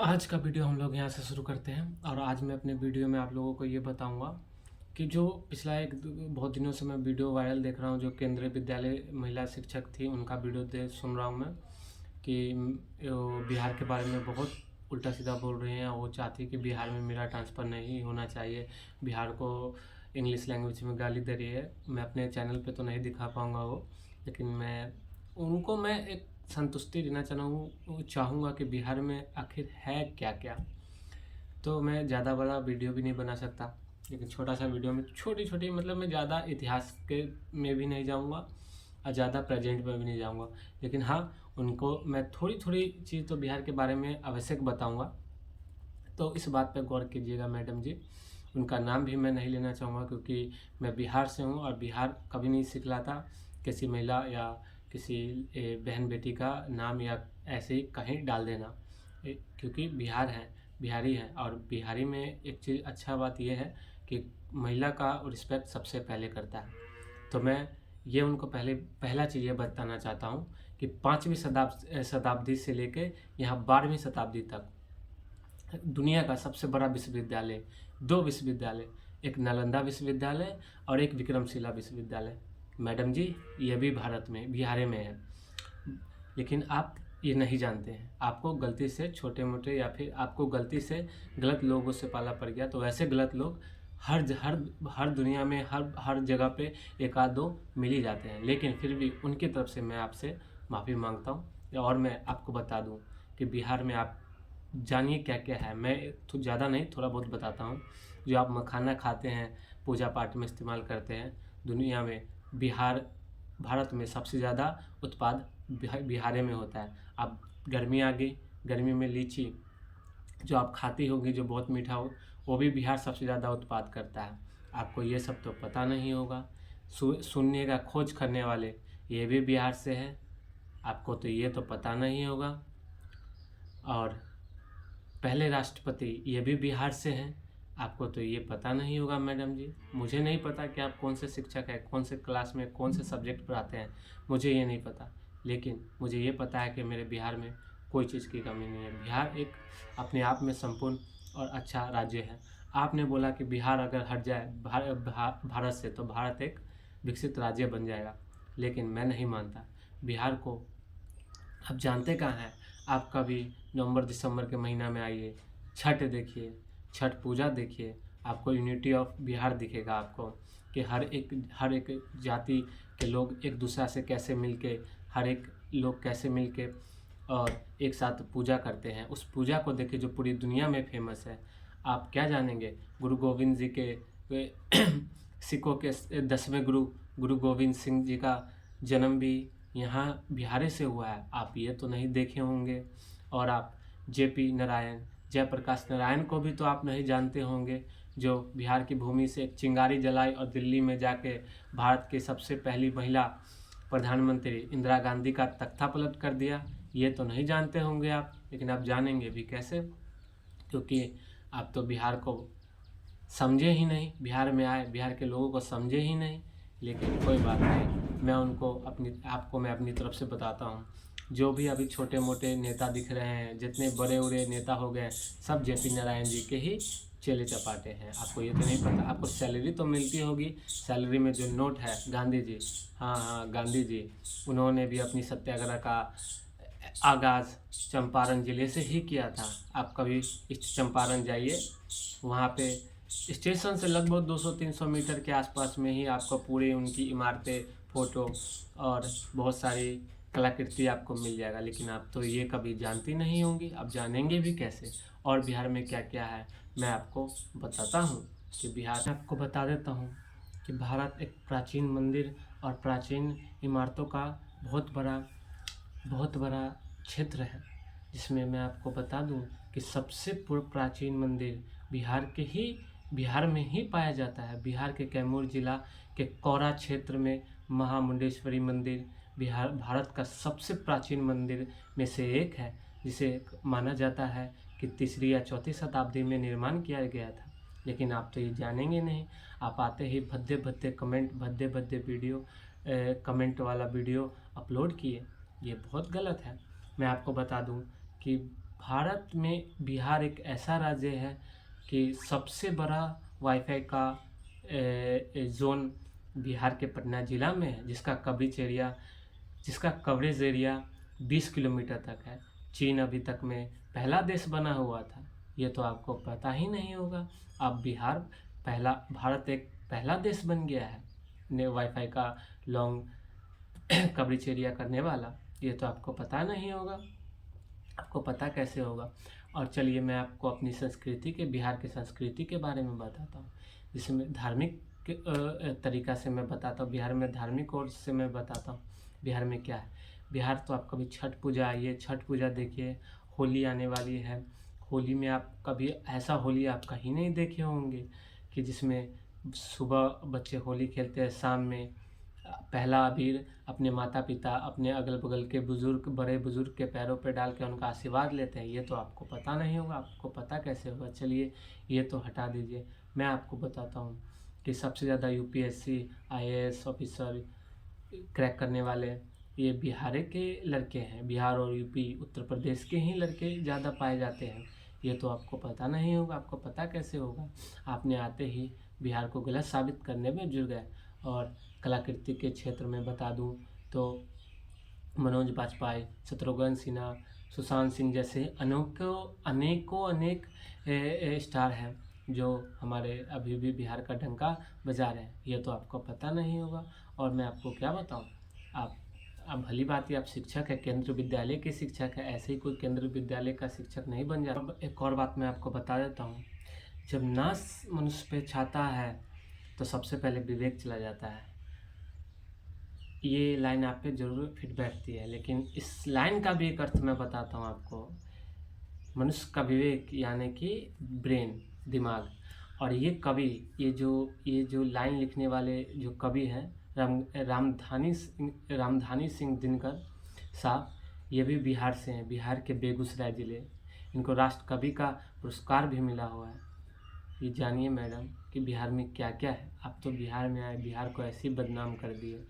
आज का वीडियो हम लोग यहाँ से शुरू करते हैं और आज मैं अपने वीडियो में आप लोगों को ये बताऊंगा कि जो पिछला बहुत दिनों से मैं वीडियो वायरल देख रहा हूँ, जो केंद्रीय विद्यालय महिला शिक्षक थी उनका वीडियो सुन रहा हूँ मैं कि वो बिहार के बारे में बहुत उल्टा सीधा बोल रही हैं। वो चाहती कि बिहार में मेरा ट्रांसफ़र नहीं होना चाहिए, बिहार को इंग्लिश लैंग्वेज में गाली दे रही है। मैं अपने चैनल पे तो नहीं दिखा पाऊँगा वो, लेकिन मैं एक संतुष्टि देना चाहूँगा कि बिहार में आखिर है क्या क्या। तो मैं ज़्यादा बड़ा वीडियो भी नहीं बना सकता, लेकिन छोटा सा वीडियो में छोटी छोटी मतलब मैं ज़्यादा इतिहास के में भी नहीं जाऊँगा और ज़्यादा प्रेजेंट में भी नहीं जाऊँगा, लेकिन हाँ उनको मैं थोड़ी थोड़ी चीज़ तो बिहार के बारे में आवश्यक बताऊँगा। तो इस बात पर गौर कीजिएगा मैडम जी। उनका नाम भी मैं नहीं लेना चाहूँगा क्योंकि मैं बिहार से हूँ और बिहार कभी नहीं सिखलाता किसी महिला या किसी बहन बेटी का नाम या ऐसे ही कहीं डाल देना, क्योंकि बिहार है, बिहारी है। और बिहारी में एक चीज़ अच्छा बात यह है कि महिला का रिस्पेक्ट सबसे पहले करता है। तो मैं ये उनको पहला चीज़ ये बताना चाहता हूँ कि 5वीं शताब्दी से लेके यहाँ 12वीं शताब्दी तक दुनिया का सबसे बड़ा विश्वविद्यालय, 2 विश्वविद्यालय, एक नालंदा विश्वविद्यालय और एक विक्रमशिला विश्वविद्यालय। मैडम जी ये भी भारत में बिहार में है, लेकिन आप ये नहीं जानते हैं। आपको गलती से छोटे मोटे या फिर आपको गलती से गलत लोगों से पाला पड़ गया, तो वैसे गलत लोग हर दुनिया में हर जगह पे एक आध दो मिल ही जाते हैं, लेकिन फिर भी उनकी तरफ से मैं आपसे माफ़ी मांगता हूँ। और मैं आपको बता दूँ कि बिहार में आप जानिए क्या क्या है। मैं तो ज़्यादा नहीं, थोड़ा बहुत बताता हूँ। जो आप मखाना खाते हैं, पूजा पाठ में इस्तेमाल करते हैं, दुनिया में भारत में सबसे ज़्यादा उत्पाद बिहार में होता है। अब गर्मी आ गई, गर्मी में लीची जो आप खाती होगी जो बहुत मीठा हो, वो भी बिहार सबसे ज़्यादा उत्पाद करता है। आपको ये सब तो पता नहीं होगा। सुनने का खोज करने वाले ये भी बिहार से है, आपको तो ये तो पता नहीं होगा। और पहले राष्ट्रपति ये भी बिहार से हैं, आपको तो ये पता नहीं होगा मैडम जी। मुझे नहीं पता कि आप कौन से शिक्षक हैं, कौन से क्लास में कौन से सब्जेक्ट पढ़ाते हैं, मुझे ये नहीं पता, लेकिन मुझे ये पता है कि मेरे बिहार में कोई चीज़ की कमी नहीं है। बिहार एक अपने आप में संपूर्ण और अच्छा राज्य है। आपने बोला कि बिहार अगर हट जाए भारत से तो भारत एक विकसित राज्य बन जाएगा, लेकिन मैं नहीं मानता। बिहार को आप जानते कहाँ हैं? आप कभी नवंबर दिसंबर के महीना में आइए, छठ देखिए, छठ पूजा देखिए, आपको यूनिटी ऑफ बिहार दिखेगा। आपको कि हर एक जाति के लोग एक दूसरे से कैसे मिलके, हर एक लोग कैसे मिलके और एक साथ पूजा करते हैं। उस पूजा को देखिए जो पूरी दुनिया में फेमस है। आप क्या जानेंगे? गुरु गोविंद जी के सिखों के 10वें गुरु गोविंद सिंह जी का जन्म भी यहाँ बिहार से हुआ है। आप ये तो नहीं देखे होंगे। और आप जेपी नारायण, जयप्रकाश नारायण को भी तो आप नहीं जानते होंगे, जो बिहार की भूमि से एक चिंगारी जलाई और दिल्ली में जाके भारत की सबसे पहली महिला प्रधानमंत्री इंदिरा गांधी का तख्ता पलट कर दिया। ये तो नहीं जानते होंगे आप, लेकिन आप जानेंगे भी कैसे? क्योंकि आप तो बिहार को समझे ही नहीं, बिहार में आए बिहार के लोगों को समझे ही नहीं। लेकिन कोई बात नहीं, आपको मैं अपनी तरफ से बताता हूँ। जो भी अभी छोटे मोटे नेता दिख रहे हैं, जितने बड़े बड़े नेता हो गए, सब जेपी नारायण जी के ही चेले चपाटे हैं। आपको ये तो नहीं पता? आपको सैलरी तो मिलती होगी, सैलरी में जो नोट है गांधी जी, हाँ गांधी जी, उन्होंने भी अपनी सत्याग्रह का आगाज़ चंपारण ज़िले से ही किया था। आप कभी इस चंपारण जाइए, वहाँ पे स्टेशन से लगभग 200-300 मीटर के आसपास में ही आपको पूरी उनकी इमारतें, फ़ोटो और बहुत सारी कलाकृति आपको मिल जाएगा। लेकिन आप तो ये कभी जानती नहीं होंगी, आप जानेंगे भी कैसे? और बिहार में क्या क्या है मैं आपको बताता हूँ कि बिहार में आपको बता देता हूँ कि भारत एक प्राचीन मंदिर और प्राचीन इमारतों का बहुत बड़ा क्षेत्र है, जिसमें मैं आपको बता दूं कि सबसे प्राचीन मंदिर बिहार में ही पाया जाता है। बिहार के कैमूर जिला के कौरा क्षेत्र में महामुंडेश्वरी मंदिर भारत का सबसे प्राचीन मंदिर में से एक है, जिसे माना जाता है कि 3री या 4थी शताब्दी में निर्माण किया गया था। लेकिन आप तो ये जानेंगे नहीं। आप आते ही भद्दे भद्दे कमेंट, भद्दे भद्दे वीडियो, कमेंट वाला वीडियो अपलोड किए। ये बहुत गलत है। मैं आपको बता दूं कि भारत में बिहार एक ऐसा राज्य है कि सबसे बड़ा वाईफाई का ज़ोन बिहार के पटना ज़िला में है, जिसका कवरेज एरिया 20 किलोमीटर तक है। चीन अभी तक में पहला देश बना हुआ था, ये तो आपको पता ही नहीं होगा। अब भारत एक पहला देश बन गया है ने वाईफाई का लॉन्ग कवरेज एरिया करने वाला, ये तो आपको पता नहीं होगा। आपको पता कैसे होगा? और चलिए मैं आपको अपनी बिहार की संस्कृति के बारे में बताता हूँ, जिसमें धार्मिक तरीका से मैं बताता हूँ। बिहार में धार्मिक ओर से मैं बताता हूँ बिहार में क्या है। बिहार तो आप कभी छठ पूजा आइए, छठ पूजा देखिए। होली आने वाली है, होली में आप कभी ऐसा होली आप कहीं नहीं देखे होंगे कि जिसमें सुबह बच्चे होली खेलते हैं, शाम में पहला अबीर अपने माता पिता, अपने अगल बगल के बड़े बुजुर्ग के पैरों पे डाल के उनका आशीर्वाद लेते हैं। ये तो आपको पता नहीं होगा, आपको पता कैसे होगा? चलिए ये तो हटा दीजिए, मैं आपको बताता हूँ कि सबसे ज़्यादा यूपीएससी आईएएस ऑफिसर क्रैक करने वाले ये बिहार के लड़के हैं। बिहार और यूपी उत्तर प्रदेश के ही लड़के ज़्यादा पाए जाते हैं। ये तो आपको पता नहीं होगा, आपको पता कैसे होगा? आपने आते ही बिहार को गलत साबित करने में जुड़ गए। और कलाकृति के क्षेत्र में बता दूं तो मनोज बाजपेयी, शत्रुघ्न सिन्हा, सुशांत सिंह जैसे अनेक स्टार हैं जो हमारे अभी भी बिहार का डंका बजा रहे हैं। ये तो आपको पता नहीं होगा। और मैं आपको क्या बताऊं, आप अब भली बात है, आप शिक्षक है, केंद्रीय विद्यालय के शिक्षक है, ऐसे ही कोई केंद्रीय विद्यालय का शिक्षक नहीं बन जाता। अब एक और बात मैं आपको बता देता हूँ, जब नाश मनुष्य पे छाता है तो सबसे पहले विवेक चला जाता है। ये लाइन आप पे जरूर फिट बैठती है, लेकिन इस लाइन का भी एक अर्थ मैं बताता हूँ आपको। मनुष्य का विवेक यानी कि ब्रेन, दिमाग। और ये कवि, ये जो लाइन लिखने वाले जो कवि हैं, रामधानी सिंह दिनकर साहब, ये भी बिहार से हैं, बिहार के बेगूसराय ज़िले। इनको राष्ट्र कवि का पुरस्कार भी मिला हुआ है। ये जानिए मैडम कि बिहार में क्या क्या है। आप तो बिहार में आए, बिहार को ऐसे ही बदनाम कर दिए।